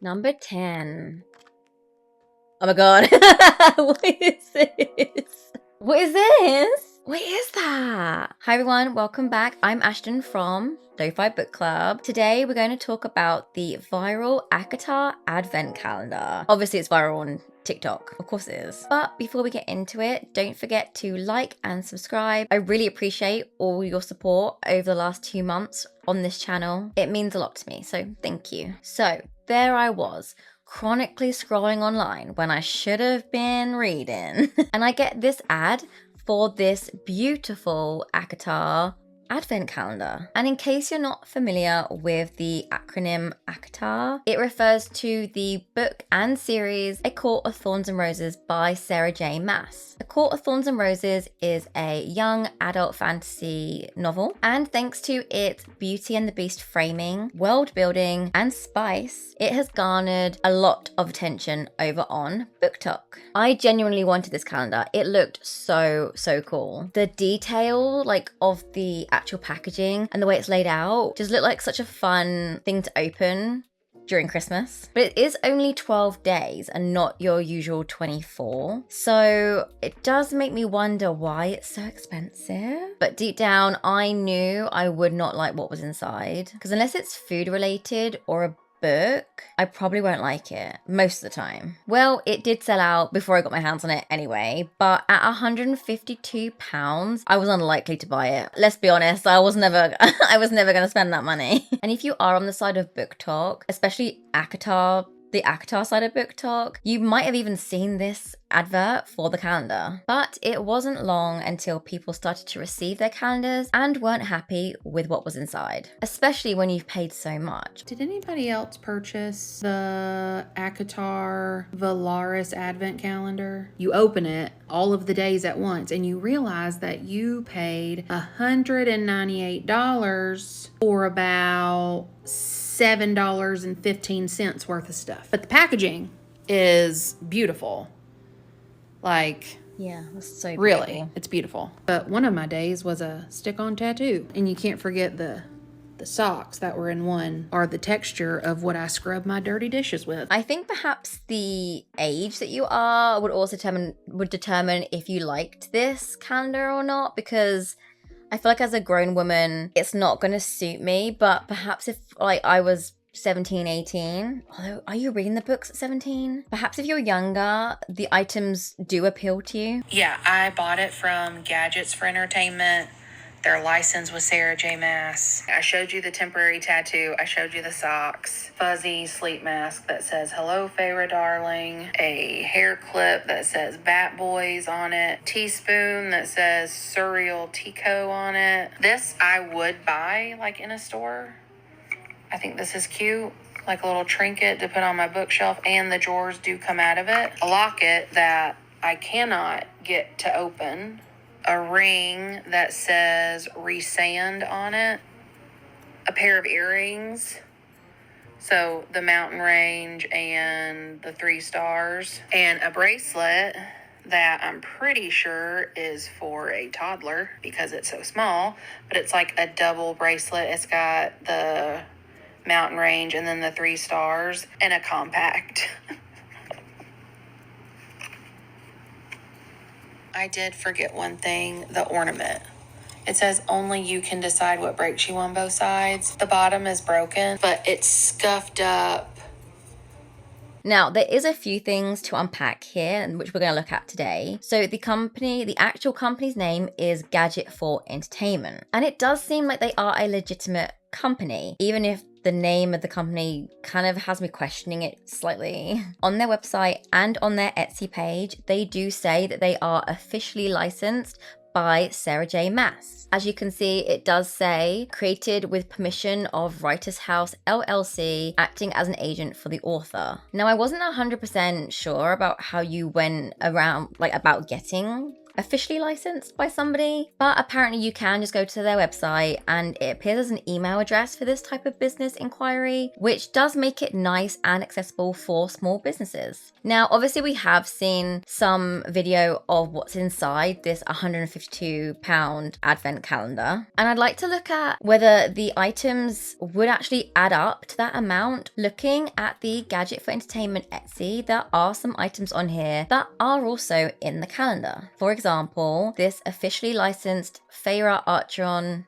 Number 10. Oh my god. What is this? What is this? What is that? Hi everyone, welcome back. I'm Ashton from Lo-Fi Book Club. Today we're going to talk about the viral ACOTAR Advent Calendar. Obviously it's viral on TikTok, of course it is. But before we get into it, don't forget to like and subscribe. I really appreciate all your support over the last 2 months on this channel. It means a lot to me, so thank you. So there I was, chronically scrolling online when I should have been reading. And I get this ad for this beautiful ACOTAR Advent Calendar. And in case you're not familiar with the acronym ACOTAR, it refers to the book and series A Court of Thorns and Roses by Sarah J. Maas. A Court of Thorns and Roses is a young adult fantasy novel, and thanks to its Beauty and the Beast framing, world building, and spice, it has garnered a lot of attention over on BookTok. I genuinely wanted this calendar. It looked so cool. The detail of the actual packaging and the way it's laid out just looked like such a fun thing to open during Christmas. But it is only 12 days and not your usual 24. So it does make me wonder why it's so expensive. But deep down, I knew I would not like what was inside. Because unless it's food related or a book, I probably won't like it most of the time. Well, it did sell out before I got my hands on it anyway, but at £152, I was unlikely to buy it. Let's be honest, I was never going to spend that money. And if you are on the side of BookTok, especially ACOTAR, the ACOTAR side of BookTok, you might have even seen this advert for the calendar. But it wasn't long until people started to receive their calendars and weren't happy with what was inside, especially when you've paid so much. Did anybody else purchase the ACOTAR Valaris Advent Calendar? You open it all of the days at once and you realize that you paid $198 for about $7.15 worth of stuff. But the packaging is beautiful. Yeah, that's so beautiful. Really, it's beautiful. But one of my days was a stick-on tattoo. And you can't forget the socks that were in one are the texture of what I scrub my dirty dishes with. I think perhaps the age that you are would also determine if you liked this calendar or not, because I feel like as a grown woman, it's not going to suit me. But perhaps if I was 17, 18, although are you reading the books at 17? Perhaps if you're younger, the items do appeal to you. Yeah, I bought it from Gadgets for Entertainment. They're licensed with Sarah J. Maas. I showed you the temporary tattoo. I showed you the socks. Fuzzy sleep mask that says, "Hello, Feyre darling." A hair clip that says Bat Boys on it. Teaspoon that says Surreal Tico on it. This I would buy in a store. I think this is cute. Like a little trinket to put on my bookshelf, and the drawers do come out of it. A locket that I cannot get to open. A ring that says Resand on it. A pair of earrings. So the mountain range and the 3 stars. And a bracelet that I'm pretty sure is for a toddler because it's so small. But it's like a double bracelet. It's got the mountain range and then the 3 stars and a compact. I did forget one thing, the ornament. It says only you can decide what breaks you on both sides. The bottom is broken, but it's scuffed up. Now, there is a few things to unpack here, which we're going to look at today. So the actual company's name is Gadget for Entertainment. And it does seem like they are a legitimate company, even if the name of the company kind of has me questioning it slightly. On their website and on their Etsy page, they do say that they are officially licensed by Sarah J. Maas. As you can see, it does say created with permission of Writers House LLC, acting as an agent for the author. Now, I wasn't 100% sure about how you went around, about getting officially licensed by somebody, but apparently you can just go to their website and it appears as an email address for this type of business inquiry, which does make it nice and accessible for small businesses. Now, obviously we have seen some video of what's inside this £152 advent calendar, and I'd like to look at whether the items would actually add up to that amount. Looking at the Gadget for Entertainment Etsy, there are some items on here that are also in the calendar. For example, this officially licensed Feyre Archeron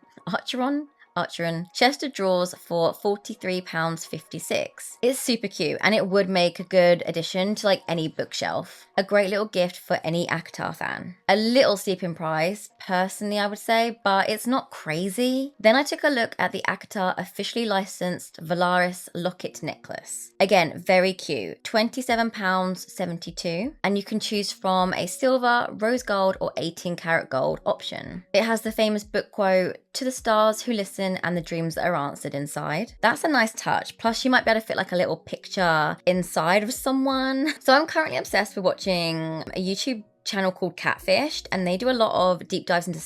chest of drawers for £43.56. It's super cute and it would make a good addition to like any bookshelf. A great little gift for any ACOTAR fan. A little steep in price, personally I would say, but it's not crazy. Then I took a look at the ACOTAR officially licensed Valaris locket necklace. Again, very cute. £27.72, and you can choose from a silver, rose gold or 18 karat gold option. It has the famous book quote, "To the stars who listen and the dreams that are answered" inside. That's a nice touch. Plus you might be able to fit like a little picture inside of someone. So I'm currently obsessed with watching a YouTube channel called Catfished, and they do a lot of deep dives into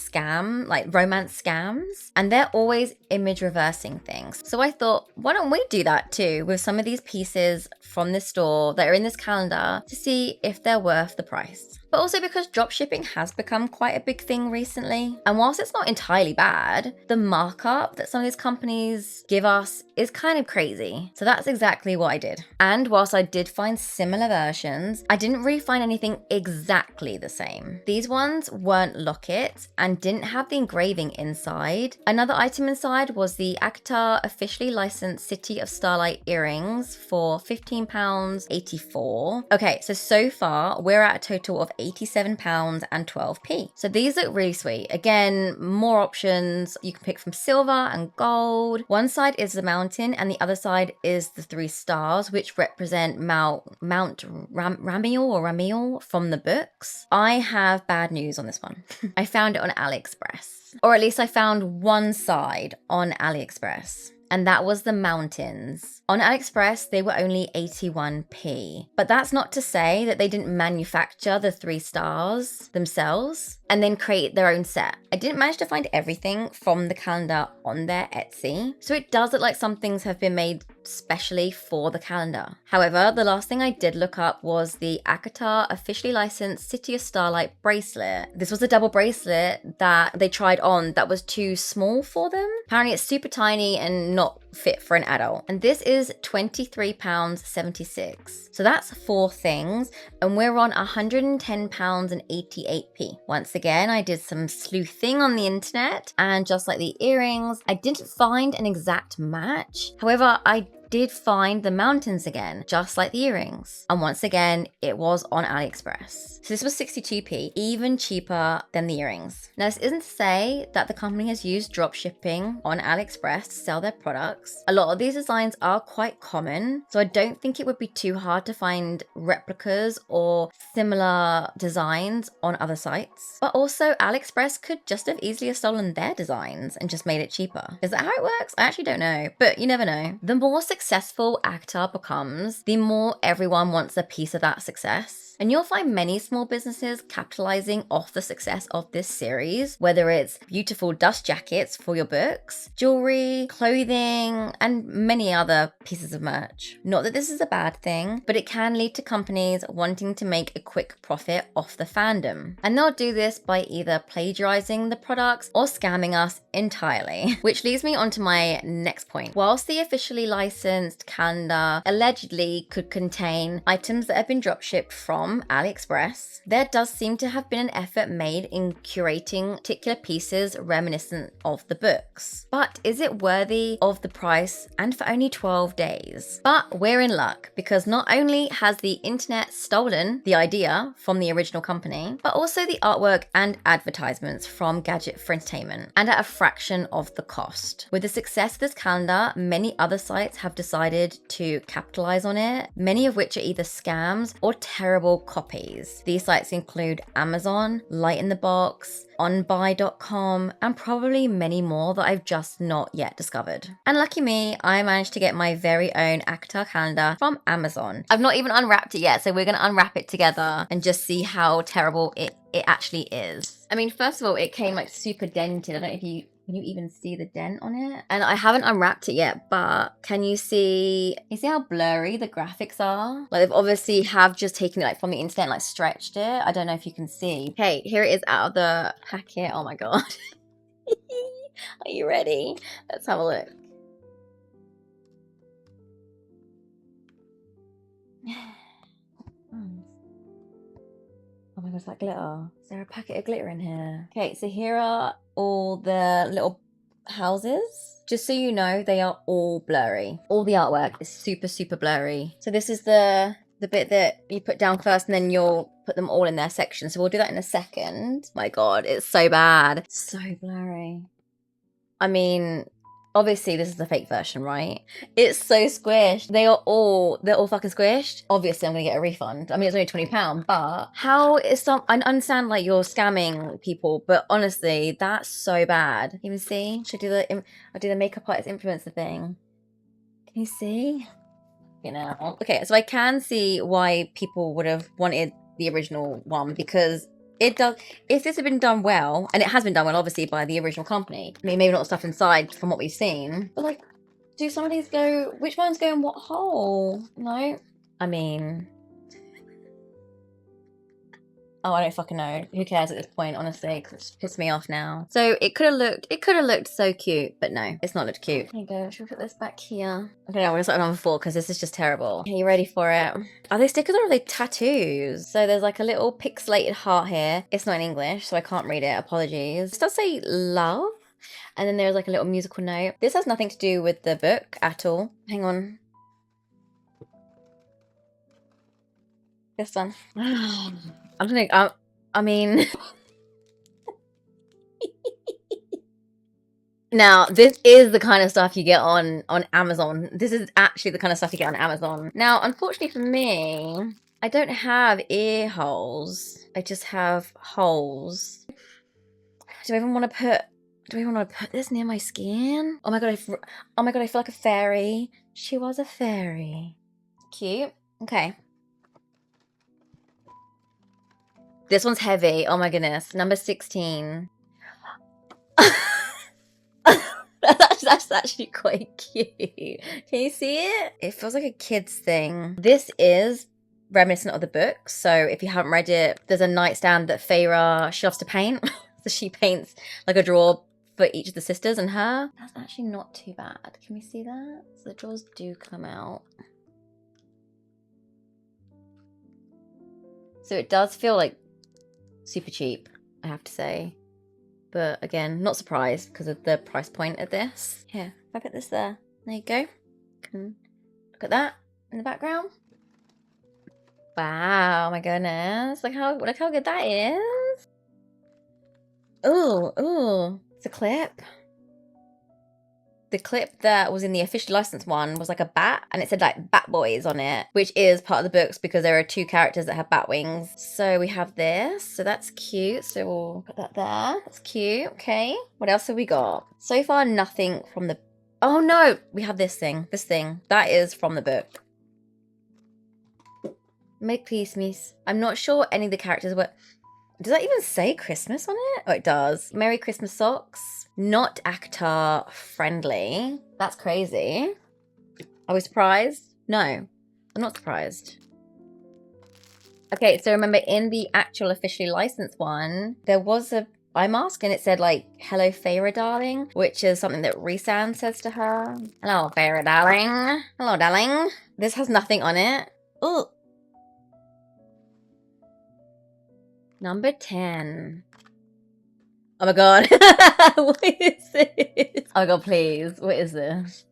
romance scams, and they're always image reversing things. So I thought, why don't we do that too with some of these pieces from this store that are in this calendar to see if they're worth the price. But also because dropshipping has become quite a big thing recently. And whilst it's not entirely bad, the markup that some of these companies give us is kind of crazy. So that's exactly what I did. And whilst I did find similar versions, I didn't really find anything exactly the same. These ones weren't lockets and didn't have the engraving inside. Another item inside was the ACOTAR officially licensed City of Starlight earrings for £15.84. Okay, so far we're at a total of £87.12. So these look really sweet. Again, more options. You can pick from silver and gold. One side is the mountain and the other side is the 3 stars, which represent Mount Ramiel from the books. I have bad news on this one. I found it on AliExpress. Or at least I found one side on AliExpress, and that was the mountains. On AliExpress, they were only 81p. But that's not to say that they didn't manufacture the 3 stars themselves and then create their own set. I didn't manage to find everything from the calendar on their Etsy, so it does look like some things have been made specially for the calendar. However, the last thing I did look up was the ACOTAR officially licensed City of Starlight bracelet. This was a double bracelet that they tried on that was too small for them. Apparently it's super tiny and not fit for an adult. And this is £23.76. So that's 4 things, and we're on £110.88. Once again, I did some sleuthing on the internet, and just like the earrings, I didn't find an exact match. However, I did find the mountains again, just like the earrings. And once again, it was on AliExpress. So this was 62p, even cheaper than the earrings. Now, this isn't to say that the company has used drop shipping on AliExpress to sell their products. A lot of these designs are quite common, so I don't think it would be too hard to find replicas or similar designs on other sites. But also, AliExpress could just have easily have stolen their designs and just made it cheaper. Is that how it works? I actually don't know, but you never know. The more successful ACOTAR becomes, the more everyone wants a piece of that success. And you'll find many small businesses capitalizing off the success of this series, whether it's beautiful dust jackets for your books, jewelry, clothing, and many other pieces of merch. Not that this is a bad thing, but it can lead to companies wanting to make a quick profit off the fandom. And they'll do this by either plagiarizing the products or scamming us entirely. Which leads me on to my next point. Whilst the officially licensed calendar allegedly could contain items that have been dropshipped from AliExpress, there does seem to have been an effort made in curating particular pieces reminiscent of the books. But is it worthy of the price and for only 12 days? But we're in luck, because not only has the internet stolen the idea from the original company, but also the artwork and advertisements from Gadget for Entertainment, and at a fraction of the cost. With the success of this calendar, many other sites have decided to capitalize on it, many of which are either scams or terrible physical copies. These sites include Amazon, Light in the Box, onbuy.com, and probably many more that I've just not yet discovered. And lucky me, I managed to get my very own ACOTAR calendar from Amazon. I've not even unwrapped it yet, so we're gonna unwrap it together and just see how terrible it actually is. I mean, first of all, it came like super dented. I don't know if can you even see the dent on it? And I haven't unwrapped it yet, but can you see how blurry the graphics are? Like they've obviously have just taken it like from the internet and like stretched it. I don't know if you can see. Okay, here it is out of the packet. Oh my God. Are you ready? Let's have a look. Oh my God, it's like glitter. Is there a packet of glitter in here? Okay, so here are all the little houses. Just so you know, they are all blurry. All the artwork is super, super blurry. So this is the bit that you put down first and then you'll put them all in their section. So we'll do that in a second. My God, it's so bad. It's so blurry. I mean, obviously this is the fake version, right? It's so squished. They're all fucking squished. Obviously I'm gonna get a refund. I mean, it's only £20, but how is I understand like you're scamming people, but honestly, that's so bad. You can see? Should I do the makeup artist influencer thing? Can you see? You know. Okay, so I can see why people would have wanted the original one because it does. If this had been done well, and it has been done well, obviously by the original company. I mean, maybe not the stuff inside from what we've seen, but like, do some of these go? Which ones go in what hole? No, I mean, oh, I don't fucking know. Who cares at this point, honestly? Because it's pissed me off now. So it could have looked so cute, but no, it's not looked cute. Here you go. Should we put this back here? Okay, I'm gonna start number 4 because this is just terrible. Are you ready for it? Are they stickers or are they tattoos? So there's like a little pixelated heart here. It's not in English, so I can't read it. Apologies. It does say love. And then there's like a little musical note. This has nothing to do with the book at all. Hang on. This one. I mean, now this is the kind of stuff you get on Amazon. This is actually the kind of stuff you get on Amazon. Now, unfortunately for me, I don't have ear holes. I just have holes. Do I even want to put this near my skin? Oh my God, oh my God, I feel like a fairy. She was a fairy. Cute. Okay. This one's heavy. Oh my goodness. Number 16. That's actually quite cute. Can you see it? It feels like a kid's thing. This is reminiscent of the book. So if you haven't read it, there's a nightstand that Feyre, she loves to paint. So she paints like a drawer for each of the sisters and her. That's actually not too bad. Can we see that? So the drawers do come out. So it does feel like super cheap, I have to say. But again, not surprised because of the price point of this. Here, if I put this there. There you go. Look at that in the background. Wow, my goodness. Look how good that is. Ooh. It's a clip. The clip that was in the officially licensed one was like a bat, and it said like Bat Boys on it, which is part of the books because there are 2 characters that have bat wings. So we have this, so that's cute. So we'll put that there. That's cute. Okay. What else have we got? So far, nothing from the. Oh no, we have this thing. That is from the book. Make peace, miss. I'm not sure any of the characters were. Does that even say Christmas on it? Oh, it does. Merry Christmas socks. Not ACOTAR friendly. That's crazy. Are we surprised? No, I'm not surprised. Okay, so remember in the actual officially licensed one, there was a eye mask and it said like, hello Feyre darling, which is something that Rhysand says to her. Hello Feyre darling. Hello darling. This has nothing on it. Ooh. Number 10. Oh my God. What is this? Oh my God, please. What is this?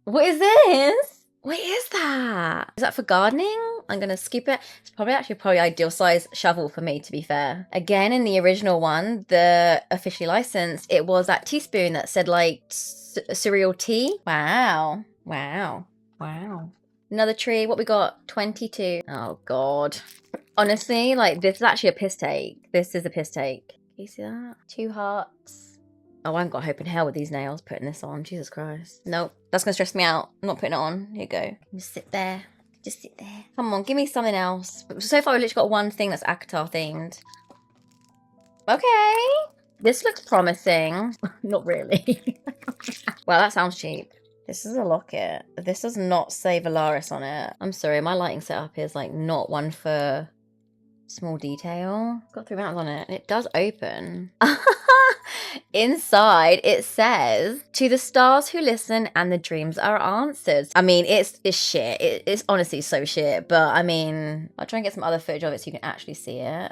What is this? What is that? Is that for gardening? I'm going to skip it. It's probably ideal size shovel for me, to be fair. Again, in the original one, the officially licensed, it was that teaspoon that said like cereal tea. Wow. Another tree. What we got? 22. Oh, God. Honestly, like, this is actually a piss take. This is a piss take. Can you see that? 2 hearts. Oh, I haven't got hope in hell with these nails putting this on. Jesus Christ. Nope. That's going to stress me out. I'm not putting it on. Here you go. Just sit there. Just sit there. Come on, give me something else. So far, we've literally got one thing that's ACOTAR themed. Okay. This looks promising. Not really. Well, that sounds cheap. This is a locket. This does not say Valaris on it. I'm sorry, my lighting setup is like not one for small detail. It's got 3 buttons on it and it does open. Inside it says, "To the stars who listen and the dreams are answered." I mean, it's shit. It's honestly so shit. But I mean, I'll try and get some other footage of it so you can actually see it.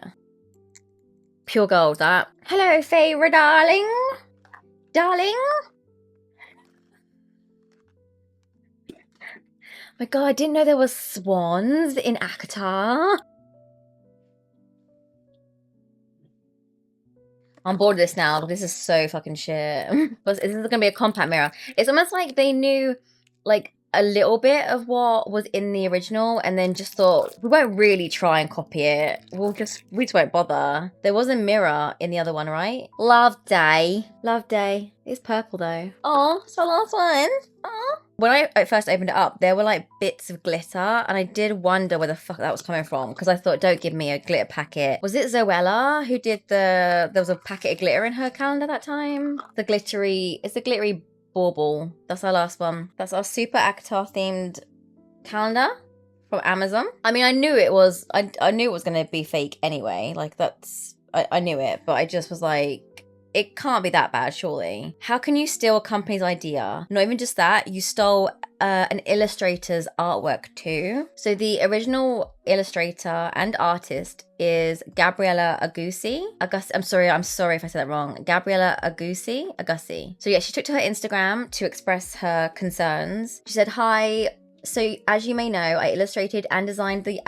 Pure gold, that. Hello, Feyre, darling. Darling. My God, I didn't know there was swans in ACOTAR. I'm bored of this now. This is so fucking shit. But this is gonna be a compact mirror. It's almost like they knew like a little bit of what was in the original and then just thought, we won't really try and copy it. We just won't bother. There was a mirror in the other one, right? Love Day. Love Day. It's purple though. Oh, it's our last one. Oh. When I first opened it up, there were like bits of glitter and I did wonder where the fuck that was coming from because I thought, don't give me a glitter packet. Was it Zoella who did there was a packet of glitter in her calendar that time? It's the glittery bauble. That's our last one. That's our super ACOTAR themed calendar from Amazon. I mean, I knew it was, I knew it was going to be fake anyway. Like I knew it, but I just was like, it can't be that bad, surely. How can you steal a company's idea? Not even just that, you stole an illustrator's artwork too. So the original illustrator and artist is Gabriella Agussi. I'm sorry if I said that wrong. Gabriella Agussi. So yeah, she took to her Instagram to express her concerns. She said, "Hi, so as you may know, I illustrated and designed the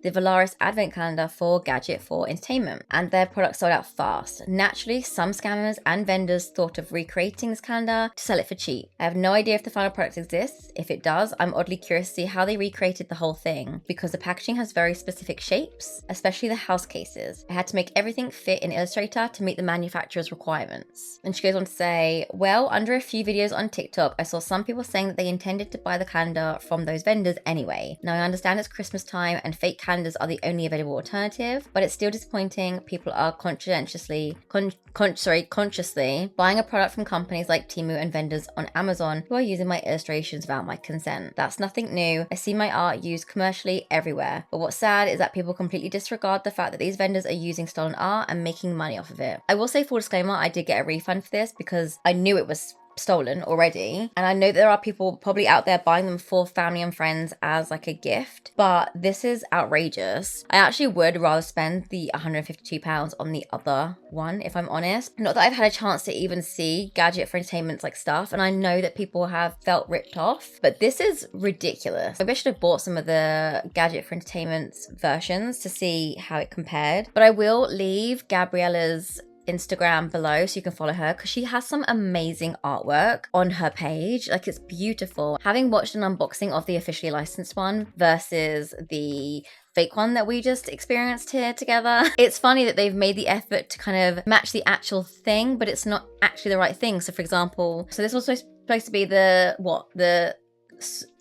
Valaris Advent Calendar for Gadget for Entertainment, and their products sold out fast. Naturally, some scammers and vendors thought of recreating this calendar to sell it for cheap. I have no idea if the final product exists. If it does, I'm oddly curious to see how they recreated the whole thing, because the packaging has very specific shapes, especially the house cases. I had to make everything fit in Illustrator to meet the manufacturer's requirements." And she goes on to say, "Well, under a few videos on TikTok, I saw some people saying that they intended to buy the calendar from those vendors anyway. Now, I understand it's Christmas time and fake calendars are the only available alternative, but it's still disappointing. People are consciously buying a product from companies like Temu and vendors on Amazon who are using my illustrations without my consent. That's nothing new. I see my art used commercially everywhere. But what's sad is that people completely disregard the fact that these vendors are using stolen art and making money off of it. I will say, full disclaimer, I did get a refund for this because I knew it was stolen already, and I know that there are people probably out there buying them for family and friends as like a gift, but this is outrageous. I actually would rather spend the £152 on the other one, if I'm honest. Not that I've had a chance to even see Gadget for Entertainment's like stuff, and I know that people have felt ripped off, but this is ridiculous. Maybe I should have bought some of the Gadget for Entertainment's versions to see how it compared, but I will leave Gabriella's Instagram below so you can follow her, because she has some amazing artwork on her page. Like, it's beautiful. Having watched an unboxing of the officially licensed one versus the fake one that we just experienced here together, it's funny that they've made the effort to kind of match the actual thing, but it's not actually the right thing. So for example, this was supposed to be the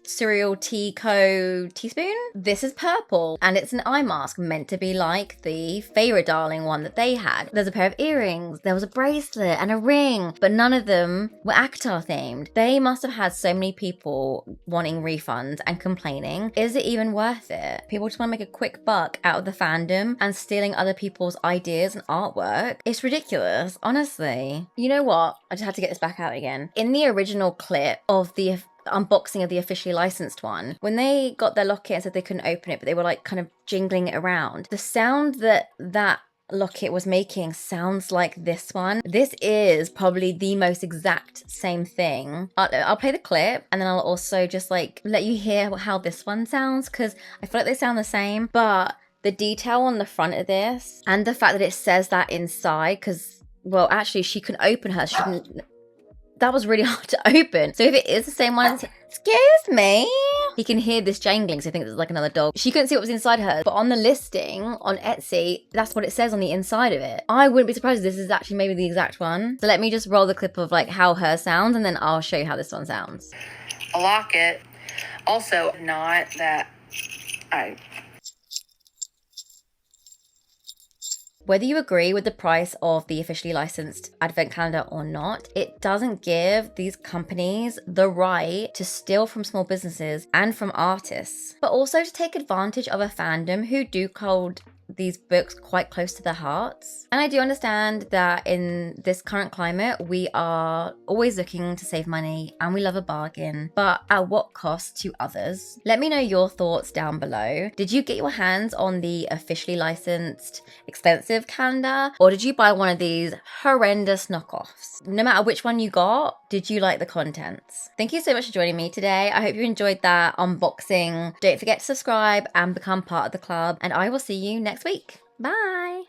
cereal teaspoon. This is purple and it's an eye mask meant to be like the Feyre Darling one that they had. There's a pair of earrings, there was a bracelet and a ring, but none of them were ACOTAR themed. They must have had so many people wanting refunds and complaining. Is it even worth it? People just want to make a quick buck out of the fandom and stealing other people's ideas and artwork. It's ridiculous, honestly. You know what? I just had to get this back out again. In the original clip of the unboxing of the officially licensed one, when they got their locket and said they couldn't open it, but they were like kind of jingling it around, the sound that locket was making sounds like this one. This is probably the most exact same thing. I'll play the clip and then I'll also just like let you hear how this one sounds, because I feel like they sound the same, but the detail on the front of this and the fact that it says that inside, because, well, actually she can open her, she can. That was really hard to open. So if it is the same one, excuse me. He can hear this jangling, so he thinks it's like another dog. She couldn't see what was inside her, but on the listing on Etsy, that's what it says on the inside of it. I wouldn't be surprised if this is actually maybe the exact one. So let me just roll the clip of like how her sounds, and then I'll show you how this one sounds. A locket. Also, not that Whether you agree with the price of the officially licensed advent calendar or not, it doesn't give these companies the right to steal from small businesses and from artists, but also to take advantage of a fandom who do hold these books quite close to their hearts. And I do understand that in this current climate, we are always looking to save money and we love a bargain, but at what cost to others? Let me know your thoughts down below. Did you get your hands on the officially licensed expensive calendar, or did you buy one of these horrendous knockoffs? No matter which one you got, did you like the contents? Thank you so much for joining me today. I hope you enjoyed that unboxing. Don't forget to subscribe and become part of the club, and I will see you next week. Bye.